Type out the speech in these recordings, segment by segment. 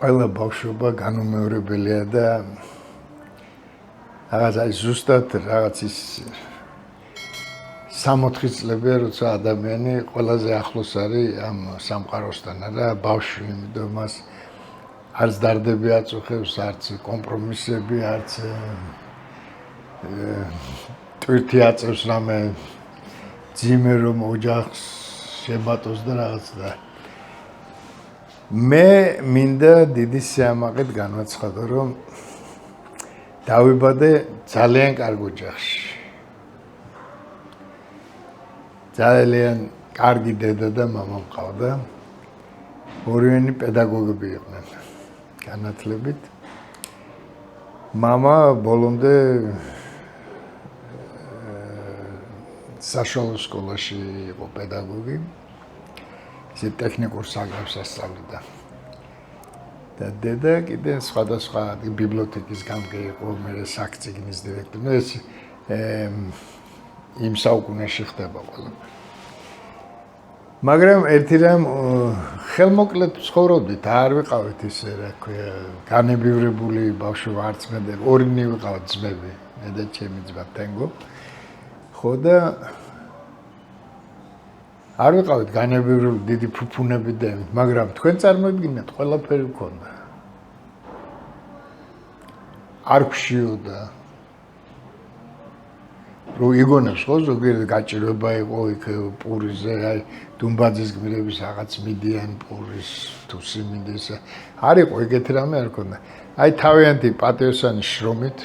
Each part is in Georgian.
ყველა ბავშვობა განუმეორებელია და რაღაც აი ზუსტად რაღაც ის 60 წლებია, როცა ადამიანი ყველაზე ახლოს არის ამ სამყაროსთან და ბავშვი, იმიტომ მას არც დარდები აწუხებს, არც კომპრომისები, არც ტვირთი აწევს რამე ძიმე რომ ოჯახს შებატოს და რაღაც და მე მინდა დიდი სიამაყედ განვაცხადო, რომ დავიბადე ძალიან კარგ ოჯახში. ძალიან კარგი დედა და მამა მყავდა. ორივენი პედაგოგები იყვნენ განათლებით. მამა ბოლომდე საშუალო სკოლაში იყო პედაგოგი. ისე ტექნიკურ საგრაფს ასწავლიდა. და დედა კიდე სხვადასხვა ბიბლიოთეკის გამგე იყო, მე საქცინის დირექტორი. ეს იმ საუკუნეში ხდება ყველაფერი. მაგრამ ერთი რამ ხელმოკლედ ცხოვრობდით, არ ვიყავით ისე, რა ქვია, განებივრებული ბავშვი ვარც მე და ორინი ვიყავთ ძმები, მე და ჩემი ძმა თენგო. ხო და არ ვიყავით განებივრებული დიდი ფუფუნები და მაგრამ თქვენ წარმოიდგინეთ, ყველაფერი მქონდა. არ გვშიოდა. რო იგონებს ხო ზოგიერთ გაჭირვება იყო იქ პურიზე, აი დუმბაძის გმირების რაღაც მიდიან პურის თუ სიმინდეს. არ იყო ეგეთი რამე არ ქონდა. აი თავიანთი პატიოსანი შრომით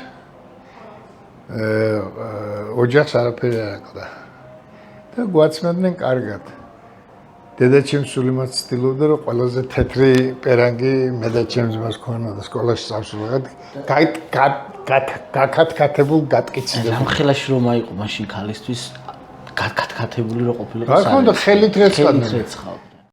ოჯახს არაფერი არ აკლდა. და გვაცნობდნენ კარგად. დედაჩემ სულიმაც ცდილობდა, რომ ყველაზე თეთრი პერანგი მე და ჩემს ძმას ქონოდა სკოლაში წავსულიყავით. გაკათკათებულ გატკიცებულ. ამხელაში რომ აიყო მაშინ ქალისთვის გაკათკათებული რო ყოფილიყო. რა თქმა უნდა ხელით რეცხავდნენ.